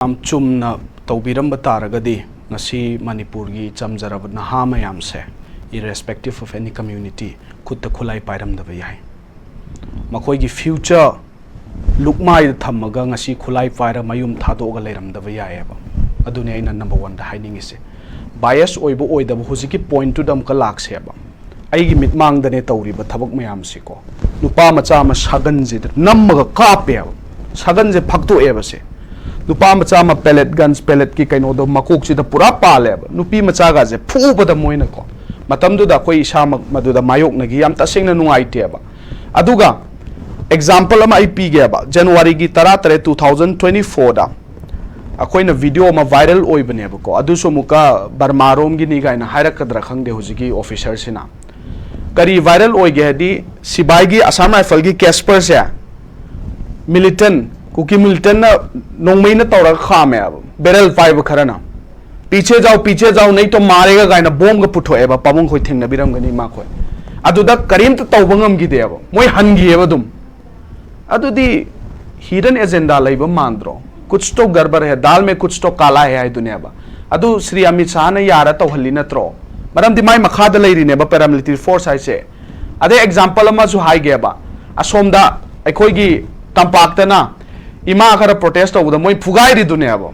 Chumna तौबीरम तारगदी ngasi manipur gi chamjarab naha mayam se irrespective of any community khutta khulai pairam da yai makoi gi future lukmai thamaga ngasi khulai paira mayum thado ga leiram da yai ba adune aina number 1 da hiding ise bias oibo oida bu huziki point to dam ka lak se ba ai gi mitmang da ne tawri ba thabak mayam se ko nupa macha ma sagan je namma ka pe sagan je phakto e ba se nupa macha ma pellet guns pellet ki kaino do makok chi da pura pale nupi macha ga je phu ba da moina ko matam du da koi isha madu da mayok na gi yam ta sing na nungai te ba aduga example ma ip ge ba January gi 13 2024 da akoi na video ma viral oi bane ba ko adu so muka Burma rom gi ni ga na hairak kadra khang de hujigi officer sina kari viral oi ge di sibai gi Assam rifle gi Casper se militant Kuki मिल्टन ना नोंगमई ना तौरा खामे barrel five Kharna पीछे जाओ नहीं तो मारेगा गायना बॉम्ब का पुठो एबा पामुंग खोई थिंग नबीरम गनी मा खोई अदुदा करीम तो तौबंगम गी देबो मोय हनगी एबा दुम अदुदी हिडन एजेंडा लाइबा मांद्रो कुछ तो गड़बड़ है दाल में कुछ तो काला है दुनिया बा अदु श्री अमित शाह ने यारा तो हल्ली नत्रो मरम दिमाई मखाद लेरिने बा पैरामिलिटरी फोर्स हाइसे अदे एग्जांपल अमा जो हाई गेबा असोमदा अखोइगी तंपाक्तना इमा खरा प्रोटेस्ट तौबदा मोय फुगाई दुनिया बो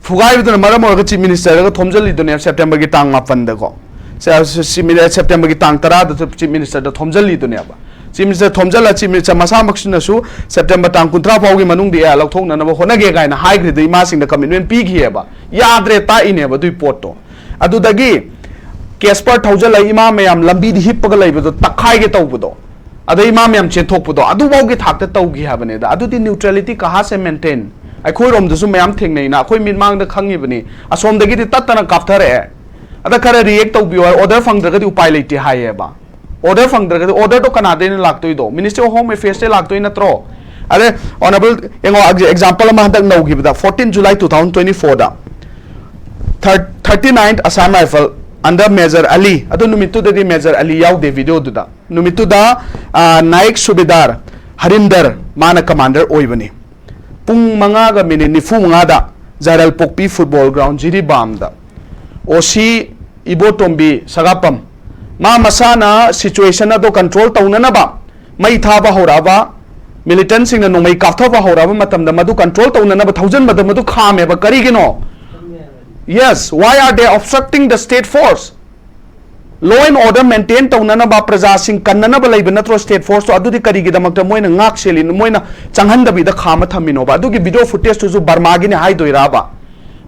फुगाई दुना मरम और चीफ मिनिस्टर का थोमजली दुनिया सेप्टेम्बर की टांग 5 द को सेप्टेम्बर की टांग 10 द चीफ मिनिस्टर द थोमजली दुनिया बा चीफ मिनिस्टर थोमजला चीफ मिनिस्टर मसा मक्सनसु सेप्टेम्बर टांग 15 फाउगी मनुंग दि या लौथोंना न होनगे गायना हाइग्रे द इमा सिंग द कमिटमेंट पी गी बा याद्रे ता इने बा दुई पोटो अदुदगी केस्पर थौजला इमा मयाम लंबी दि हिप्पगा लैबदो तखाई गे तौबदो अदे इमाम याम चेंथोकपदो अदु बाउगी थाकते तौगी हाबने दा अदुदी न्यूट्रलिटी कहा से मेंटेन अखोय रोम दसु मयाम थेंगनै ना अखोय मिनमांग द खंगी बनी असोम दगी दि तत्तना काफथरे अदा खरे रिएक्ट तौबियो ऑर्डर फंगद्रगदि उपाय लेते हायेबा ऑर्डर फंगद्रगदि ऑर्डर तो कनादेन लाक्तोय दो मिनिस्टर ऑफ होम अफेयर्स से लाक्तोय नत्रो अरे ऑनरेबल एंगो एग्जांपल मा हदक नौगिबदा 14 जुलाई 2024 दा 39th Assam Rifle under major Ali अदो नुमितु ददी मेजर अली याव दे वीडियो दुदा नुमितु दा नायक सुबेदार हरिंदर माना कमांडर ओइबनी पुंग मंगा गा मिनिट निफु मंगा दा जरल पोकपी फुटबॉल ग्राउंड जिरीबाम दा ओसी इबोटोम्बी सगापम मा मसाना सिचुएशन अदो कंट्रोल तौननबा मई थाबा होराबा मिलिटेंट सिंग न नोमई काथबा होराबा मतम दा मदु कंट्रोल तौननबा थाउजन मदु मदु खामेबा करिगिनो Yes, why are they obstructing the state force? Law and order maintain taunana ba praja sing kannana ba laiba natro state force to adudi kari gi damakta moina ngak seli moina changhan da bi da khama thamino ba adugi video footage to ju Burma gi ne hai doira ba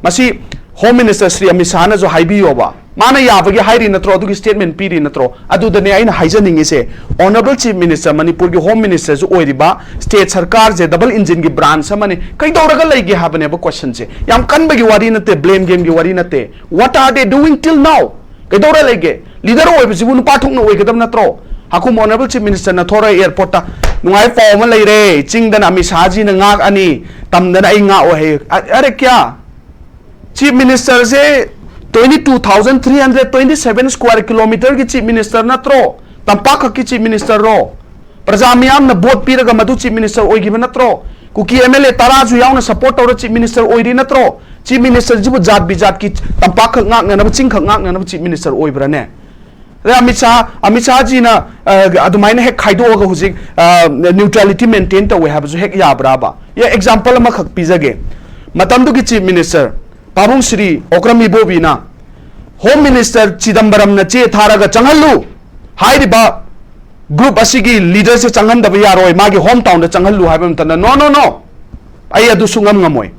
masi home minister Sri Amit Shah na jo haibi yo ba mana ya ba gi hairi natro adugi statement piri natro adu da ne aina haijaning ise honorable chief minister manipur gi home minister jo oiri ba state sarkar je double engine gi branch samane kai doraga lai gi habane ba question je yam kan ba gi wari nate blame game gi wari nate what are they doing till now kai dora lai ge leader oi bi bu nu pathok na oi gedam natro hakum honorable chief minister na thora airport ta nungai form ma lai re ching dan Amit Shah ji na ngak ani tam dan ai nga o he are kya chief minister se 22,327 square kilometer की chief minister नत्रो तंपाक की chief minister रो प्रजा मियाम न vote पीरगा मदु चीफ मिनिस्टर ओइगिब नत्रो कुकी एमएलए तराजु यावना सपोर्ट तौर चीफ मिनिस्टर ओइरि नत्रो चीफ मिनिस्टर जिबु जात बिजात की तंपाक ngak न चिंख ngak न चीफ मिनिस्टर ओइब्रने रे अमित शाह जी ना अदुमाइना हेक खाइदोगा हुजिक न्यूट्रलिटी मेंटेन तवे हाबजु हेक याब्राबा ये एग्जांपल मा खक पिजगे मतमदु की चीफ मिनिस्टर पाबुंग श्री ओक्रम इबोबीना होम मिनिस्टर चिदम्बरम न चे थारगा चंगल्लु हाइरिबा ग्रुप असिगी लीडर से चंगंदब यारोय मागी होम टाउन द चंगल्लु हाइबम तन नो आई अदु सुंगम ngमोय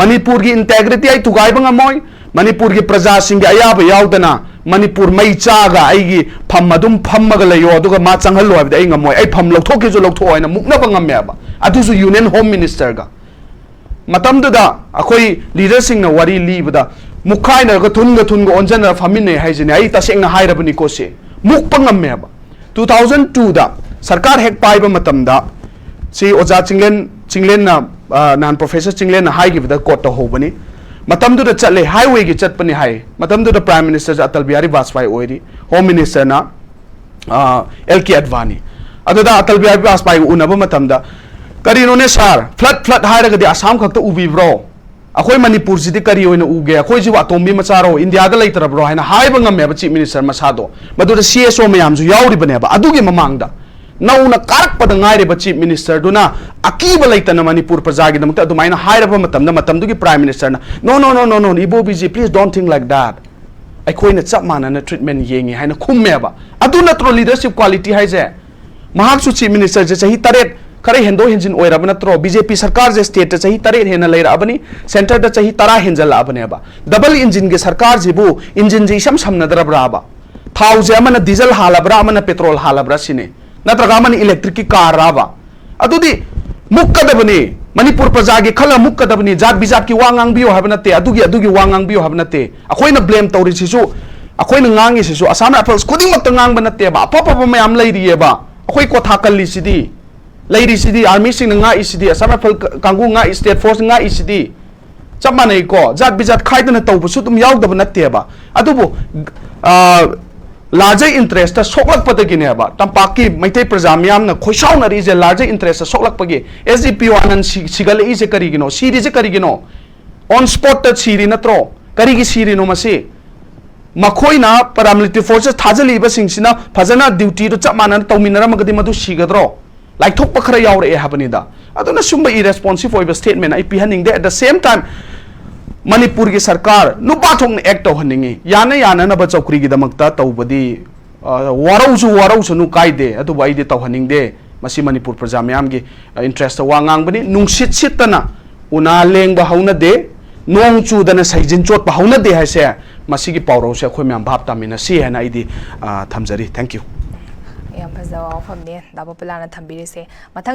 मणिपुर की इंटेग्रिटी आई तुगाइब ngमोय मणिपुर की प्रजा सिंग अयाब यावदना मणिपुर मई चागा आईगी फम अदुम फमगा लयो अदुगा मा चंगल्लु हाइबद आई ngमोय आई फम लौथोके जो लौथोयना मुकनब ngमयाबा अदुसु यूनियन होम मिनिस्टर गा मतमदुदा अखोई लीडर सिंग न वरी लीबदा मुखाइना ग थुन ओनजन फमिने हाइजने आई तसेंगना हाइरबनी कोसे मुकप ngममेबा 2002 दा सरकार हेक पाइबा मतमदा सी ओजा चिंगलेन ना नान प्रोफेसर चिंगलेन हाइगिबदा कोट तो होबनी मतमदुदा चले हाईवे की चटपनी high मतमदुदा prime minister Atal Bihari Vajpayee ओइरी home minister ना LK Advani अदुदा अटल बिहारी वाजपेयी उनबा मतमदा करीनोने सार फ्लड हाइरगदि आसाम खक्ता उबिब्रो अखोई मणिपुर से करी उगे अखोई अतोमी मचारो इंडिया लेतरब्रो है चीफ मिनिस्टर मसादो मधुद CSO मैम याबने ममांग नौना कारपद चीफ मिनिस्टर अकीब लेतना मणिपुर प्रजागीदमत prime minister no no no no no इबो बीजी please don't think like that अखोई चप मानना ट्रीटमेंट येंगे है खुमेब नत्रो लीडरशिप क्वालिटी है चीफ मिनिस्टर से चाही 3 खरे हेंदो हेंजिन ओइरब नत्रो बीजेपी सरकार जे स्टेट चाही 3 हेन लेरबनी सेंटर द चाही 10 हेंजलबनेबा डबल इंजिन के सरकार जिबु इंजिन जे सम समनदरब्राबा थाउ जे अमन डीजल हालब्रा अमन पेट्रोल हालब्रा सिने नत्रगा अमन इलेक्ट्रिक की कार राबा अदुदी मुक्कदबनी मणिपुर प्रजा के खल मुक्कदबनी जात बिजात की वांगांग बियो हब नते अदुगी वांगांग बियो हब नते अखोइना ब्लेम तौरि सिसु अखोइना ngang सिसु असम राइफल्स खुदिंग मत ngang बनते बा अफप मयाम लेरिएबा अखोइ कोथा कल्ली सिदी लेरी सिदी आर्मी सिंग nga इसिदी असम राइफल कांगू nga स्टेट फोर्स nga इसिदी चप मानै को जात बिजात खाइदना तौबसु तुम यावदब नतेबा अदुबो लार्जर इंटरेस्ट सोलपदगिनेबा तंपाकी मैथै प्रजा मियाम खोइसाउनरी जे लार्जर इंटरेस्ट सोलपगे SGPO आनंद सिगले जे करिगिनो सीरी जे करिगिनो ऑन स्पॉट सीरी नत्रो करिगी सीरी नो मसे मखोइना पैरामिलिटरी फोर्सेस थाजलीबा सिंगसिना फजना ड्यूटी दो चप मानन तौमिनरमगदि मदु सिगद्रो लाइथोप खरा यावरे हाबनिदा अदुना सुंब इरेस्पॉन्सिव ओइबा स्टेटमेंट आई पिहनिंग दे at the same time Manipur की सरकार नुपाथों एक्ट तौहनिंगी याना याननब चौकरीगिदमक्ता तौबदी वारौसु नु कायदे अदुबो आइदे तौहनिंगदे मसी मणिपुर प्रजा म्याम की इंटरेस्ट वांगांगबनी नुंसित सितना उना लेंबा हौनदे नोंग चुदना सैजिन चोटबा हौनदे हाइसे मसी की पावरौसे अखोय म्याम भाप तामिना सी हैना आइदि थमजरी थैंक यू याम फजवा फमने दाबो पलाना थंबिरिसे